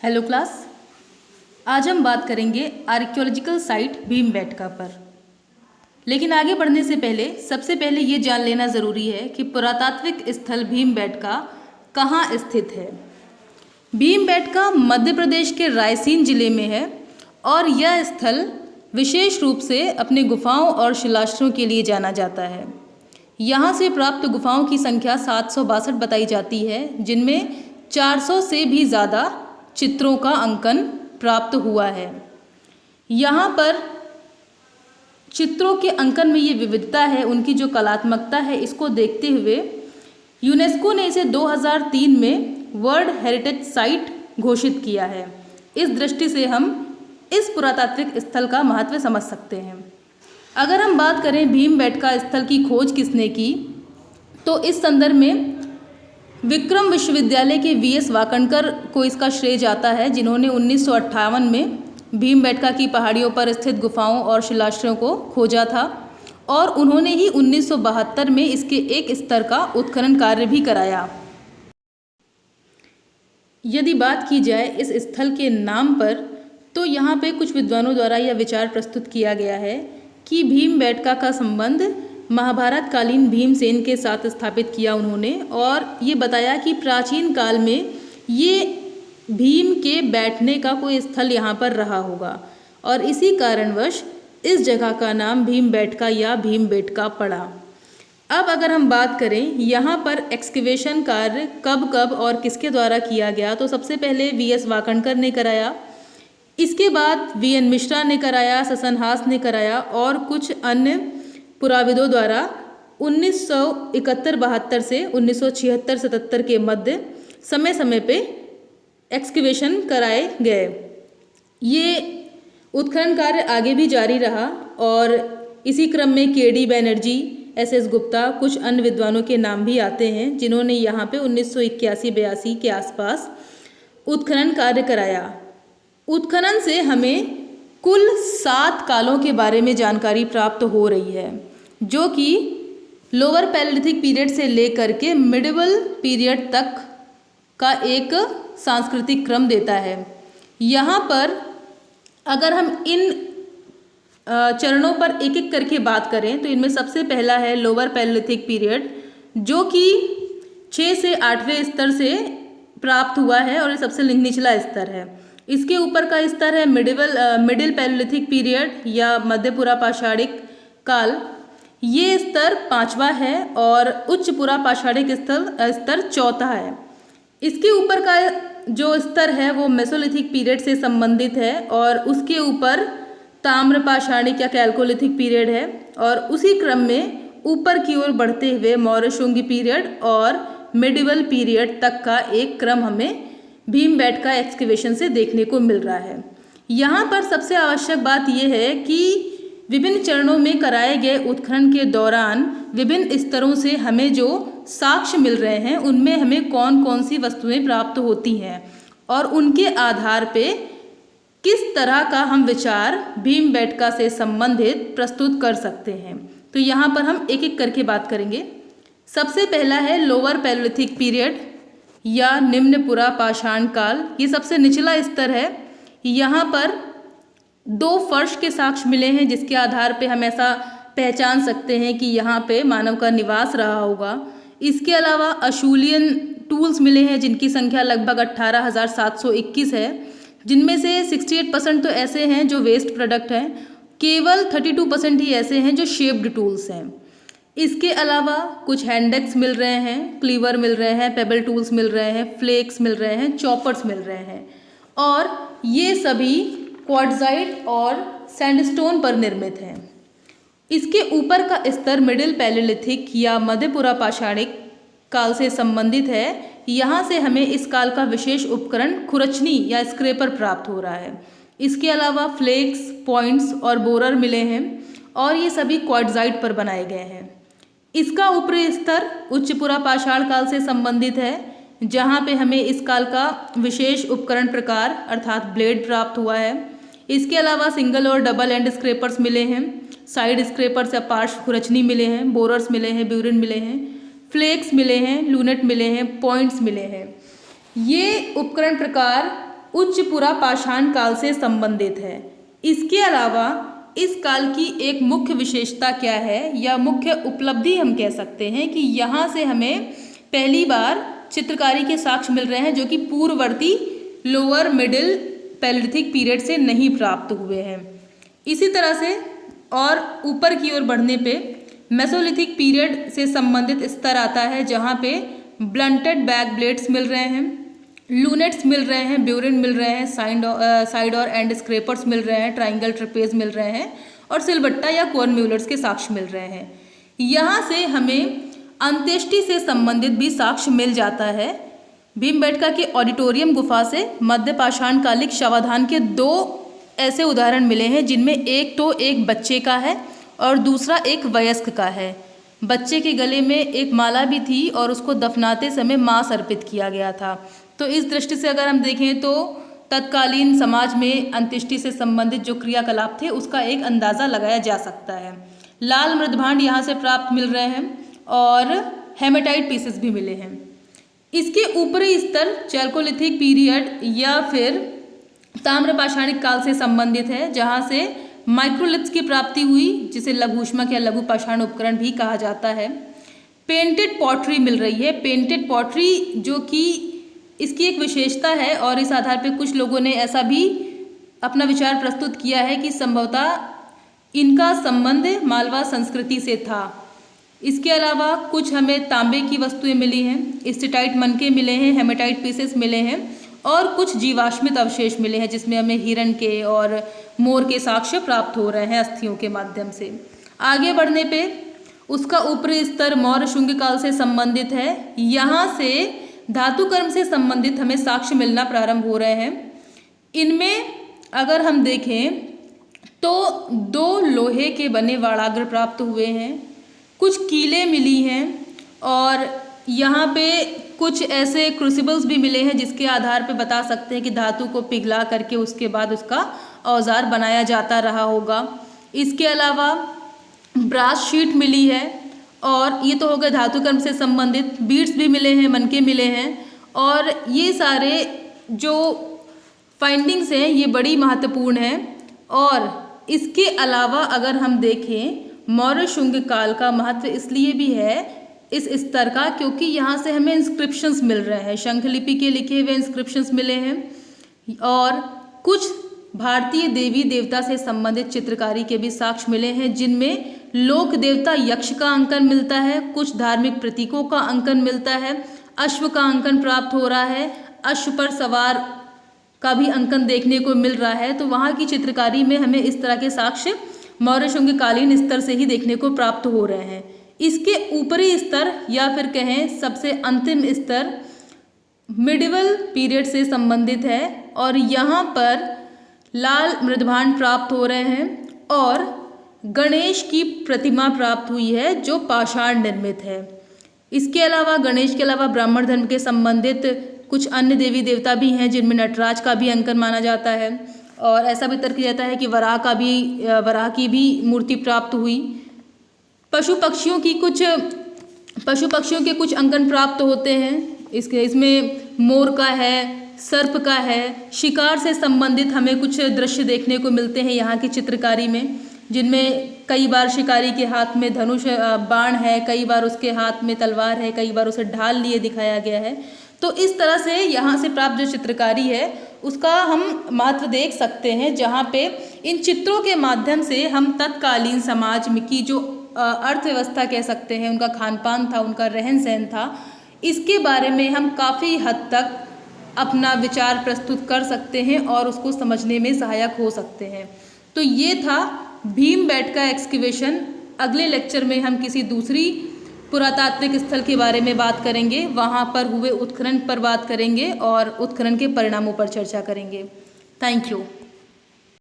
Hello class. आज हम बात करेंगे आर्कियोलॉजिकल साइट भीमबेटका पर। लेकिन आगे बढ़ने से पहले सबसे पहले ये जान लेना ज़रूरी है कि पुरातात्विक स्थल भीमबेटका कहाँ स्थित है। भीमबेटका मध्य प्रदेश के रायसेन जिले में है और यह स्थल विशेष रूप से अपने गुफाओं और शिलाश्रयों के लिए जाना जाता है। यहाँ से प्राप्त गुफाओं की संख्या 762 बताई जाती है, जिनमें 400 से भी ज़्यादा चित्रों का अंकन प्राप्त हुआ है। यहाँ पर चित्रों के अंकन में ये विविधता है, उनकी जो कलात्मकता है, इसको देखते हुए यूनेस्को ने इसे 2003 में वर्ल्ड हेरिटेज साइट घोषित किया है। इस दृष्टि से हम इस पुरातात्विक स्थल का महत्व समझ सकते हैं। अगर हम बात करें भीमबेटका स्थल की खोज किसने की, तो इस संदर्भ में विक्रम विश्वविद्यालय के वीएस वाकणकर को इसका श्रेय जाता है, जिन्होंने 1958 में भीमबेटका की पहाड़ियों पर स्थित गुफाओं और शिलाश्रयों को खोजा था और उन्होंने ही 1972 में इसके एक स्तर का उत्खनन कार्य भी कराया। यदि बात की जाए इस स्थल के नाम पर, तो यहाँ पे कुछ विद्वानों द्वारा यह विचार प्रस्तुत किया गया है कि भीमबेटका का संबंध महाभारत कालीन भीमसेन के साथ स्थापित किया उन्होंने, और ये बताया कि प्राचीन काल में ये भीम के बैठने का कोई स्थल यहाँ पर रहा होगा और इसी कारणवश इस जगह का नाम भीमबेटका या भीमबेटका पड़ा। अब अगर हम बात करें यहाँ पर एक्सकेवेशन कार्य कब कब और किसके द्वारा किया गया, तो सबसे पहले वीएस वाकणकर ने कराया, इसके बाद वीएन मिश्रा ने कराया, ससनहास ने कराया और कुछ अन्य पुराविदों द्वारा 1971-72 से 1976-77 के मध्य समय समय पे एक्सकेवेशन कराए गए। ये उत्खनन कार्य आगे भी जारी रहा और इसी क्रम में केडी बैनर्जी, एसएस गुप्ता, कुछ अन्य विद्वानों के नाम भी आते हैं, जिन्होंने यहाँ पे 1981-82 के आसपास उत्खनन कार्य कराया। उत्खनन से हमें कुल 7 कालों के बारे में जानकारी प्राप्त हो रही है, जो कि लोअर पैलेलिथिक पीरियड से लेकर के मिडिवल पीरियड तक का एक सांस्कृतिक क्रम देता है। यहाँ पर अगर हम इन चरणों पर एक एक करके बात करें, तो इनमें सबसे पहला है लोअर पैलेलिथिक पीरियड, जो कि 6 से 8वें स्तर से प्राप्त हुआ है और ये सबसे निचला स्तर है। इसके ऊपर का स्तर है मिडिल पैलेलिथिक पीरियड या मध्य पुरापाषाणिक काल, ये स्तर 5वां है और उच्च पुरापाषाणिक स्तर 4था है। इसके ऊपर का जो स्तर है वो मेसोलिथिक पीरियड से संबंधित है और उसके ऊपर ताम्रपाषाणिक या कैल्कोलिथिक पीरियड है और उसी क्रम में ऊपर की ओर बढ़ते हुए मौर्यशुंगी पीरियड और मिडिवल पीरियड तक का एक क्रम हमें भीमबेटका एक्सकेवेशन से देखने को मिल रहा है। यहाँ पर सबसे आवश्यक बात यह है कि विभिन्न चरणों में कराए गए उत्खनन के दौरान विभिन्न स्तरों से हमें जो साक्ष्य मिल रहे हैं, उनमें हमें कौन कौन सी वस्तुएं प्राप्त होती हैं और उनके आधार पे किस तरह का हम विचार भीमबेटका से संबंधित प्रस्तुत कर सकते हैं। तो यहाँ पर हम एक एक करके बात करेंगे। सबसे पहला है लोअर पैलेलिथिक पीरियड या निम्न पुरापाषाण काल। ये सबसे निचला स्तर है। यहाँ पर 2 फर्श के साक्ष्य मिले हैं, जिसके आधार पे हम ऐसा पहचान सकते हैं कि यहाँ पे मानव का निवास रहा होगा। इसके अलावा अशूलियन टूल्स मिले हैं, जिनकी संख्या लगभग 18,721 है, जिनमें से 68% तो ऐसे हैं जो वेस्ट प्रोडक्ट हैं, केवल 32% ही ऐसे हैं जो शेप्ड टूल्स हैं। इसके अलावा कुछ हैंडेक्स मिल रहे हैं, क्लीवर मिल रहे हैं, पेबल टूल्स मिल रहे हैं, फ्लेक्स मिल रहे हैं, चॉपर्स मिल रहे हैं और ये सभी क्वार्ट्जाइट और सैंडस्टोन पर निर्मित हैं। इसके ऊपर का स्तर मिडिल पैलेलिथिक या मध्य पुरापाषाणिक काल से संबंधित है। यहाँ से हमें इस काल का विशेष उपकरण खुरचनी या स्क्रेपर प्राप्त हो रहा है। इसके अलावा फ्लेक्स, पॉइंट्स और बोरर मिले हैं और ये सभी क्वार्ट्जाइट पर बनाए गए हैं। इसका ऊपरी स्तर उच्च पुरापाषाण काल से संबंधित है, जहाँ पे हमें इस काल का विशेष उपकरण प्रकार अर्थात ब्लेड प्राप्त हुआ है। इसके अलावा सिंगल और डबल एंड स्क्रेपर्स मिले हैं, साइड स्क्रेपर्स या पार्श्व खुरचनी मिले हैं, बोरर्स मिले हैं, ब्यूरिन मिले हैं, फ्लेक्स मिले हैं, लूनेट मिले हैं, पॉइंट्स मिले हैं। ये उपकरण प्रकार उच्च पुरापाषाण काल से संबंधित है। इसके अलावा इस काल की एक मुख्य विशेषता क्या है या मुख्य उपलब्धि हम कह सकते हैं कि यहाँ से हमें पहली बार चित्रकारी के साक्ष्य मिल रहे हैं जो कि पूर्ववर्ती लोअर मिडिल पैलेलिथिक पीरियड से नहीं प्राप्त हुए हैं। इसी तरह से और ऊपर की ओर बढ़ने पे मेसोलिथिक पीरियड से संबंधित स्तर आता है जहाँ पे ब्लंटेड बैक ब्लेड्स मिल रहे हैं, लूनेट्स मिल रहे हैं, ब्यूरिन मिल रहे हैं, साइड और एंड स्क्रेपर्स मिल रहे हैं, ट्राइंगल ट्रपेज मिल रहे हैं और सिलबट्टा या कॉर्न म्यूलर्स के साक्ष्य मिल रहे हैं। यहाँ से हमें अंत्येष्टि से संबंधित भी साक्ष्य मिल जाता है। भीमबेटका के ऑडिटोरियम गुफा से मध्य पाषाण कालिक शवाधान के 2 ऐसे उदाहरण मिले हैं जिनमें एक तो एक बच्चे का है और दूसरा एक वयस्क का है। बच्चे के गले में एक माला भी थी और उसको दफनाते समय मांस अर्पित किया गया था। तो इस दृष्टि से अगर हम देखें तो तत्कालीन समाज में अंत्येष्टि से संबंधित जो क्रियाकलाप थे उसका एक अंदाज़ा लगाया जा सकता है। लाल मृदभांड यहाँ से प्राप्त मिल रहे हैं और हेमेटाइट पीसेस भी मिले हैं। इसके ऊपरी स्तर चैल्कोलिथिक पीरियड या फिर ताम्रपाषाणिक काल से संबंधित है जहाँ से माइक्रोलिथ्स की प्राप्ति हुई जिसे लघु ऊष्मक या लघु पाषाण उपकरण भी कहा जाता है। पेंटेड पॉटरी मिल रही है। पेंटेड पॉटरी जो कि इसकी एक विशेषता है और इस आधार पर कुछ लोगों ने ऐसा भी अपना विचार प्रस्तुत किया है कि संभवतः इनका संबंध मालवा संस्कृति से था। इसके अलावा कुछ हमें तांबे की वस्तुएं मिली हैं, स्टेटाइट मनके मिले हैं, हेमेटाइट पीसेस मिले हैं और कुछ जीवाश्मित अवशेष मिले हैं जिसमें हमें हिरण के और मोर के साक्ष्य प्राप्त हो रहे हैं अस्थियों के माध्यम से। आगे बढ़ने पे उसका ऊपरी स्तर मौर्य शुंग काल से संबंधित है। यहाँ से धातु कर्म से संबंधित हमें साक्ष्य मिलना प्रारंभ हो रहे हैं। इनमें अगर हम देखें तो 2 लोहे के बने वाड़ाग्र प्राप्त हुए हैं, कुछ कीलें मिली हैं और यहाँ पे कुछ ऐसे क्रूसिबल्स भी मिले हैं जिसके आधार पे बता सकते हैं कि धातु को पिघला करके उसके बाद उसका औजार बनाया जाता रहा होगा। इसके अलावा ब्रास शीट मिली है और ये तो हो गए धातु कर्म से संबंधित। बीड्स भी मिले हैं, मनके मिले हैं और ये सारे जो फाइंडिंग्स हैं ये बड़ी महत्वपूर्ण हैं। और इसके अलावा अगर हम देखें मौर्य शुंग काल का महत्व इसलिए भी है इस स्तर का क्योंकि यहाँ से हमें इंस्क्रिप्शंस मिल रहे हैं, शंखलिपि के लिखे हुए इंस्क्रिप्शंस मिले हैं और कुछ भारतीय देवी देवता से संबंधित चित्रकारी के भी साक्ष्य मिले हैं जिनमें लोक देवता यक्ष का अंकन मिलता है, कुछ धार्मिक प्रतीकों का अंकन मिलता है, अश्व का अंकन प्राप्त हो रहा है, अश्व पर सवार का भी अंकन देखने को मिल रहा है। तो वहाँ की चित्रकारी में हमें इस तरह के साक्ष्य मौर्य शुंग कालीन स्तर से ही देखने को प्राप्त हो रहे हैं। इसके ऊपरी स्तर या फिर कहें सबसे अंतिम स्तर मिडिवल पीरियड से संबंधित है और यहाँ पर लाल मृदभांड प्राप्त हो रहे हैं और गणेश की प्रतिमा प्राप्त हुई है जो पाषाण निर्मित है। इसके अलावा गणेश के अलावा ब्राह्मण धर्म के संबंधित कुछ अन्य देवी देवता भी हैं जिनमें नटराज का भी अंकन माना जाता है और ऐसा भी तर्क किया जाता है कि वराह की भी मूर्ति प्राप्त हुई। पशु पक्षियों के कुछ अंकन प्राप्त होते हैं। इसमें मोर का है, सर्प का है, शिकार से संबंधित हमें कुछ दृश्य देखने को मिलते हैं यहाँ की चित्रकारी में जिनमें कई बार शिकारी के हाथ में धनुष बाण है, कई बार उसके हाथ में तलवार है, कई बार उसे ढाल लिए दिखाया गया है। तो इस तरह से यहाँ से प्राप्त जो चित्रकारी है उसका हम महत्व देख सकते हैं जहाँ पे इन चित्रों के माध्यम से हम तत्कालीन समाज में की जो अर्थव्यवस्था कह सकते हैं, उनका खान पान था, उनका रहन सहन था, इसके बारे में हम काफ़ी हद तक अपना विचार प्रस्तुत कर सकते हैं और उसको समझने में सहायक हो सकते हैं। तो ये था भीमबेटका एक्सकैवेशन। अगले लेक्चर में हम किसी दूसरी पुरातात्विक स्थल के बारे में बात करेंगे, वहाँ पर हुए उत्खनन पर बात करेंगे और उत्खनन के परिणामों पर चर्चा करेंगे। Thank you.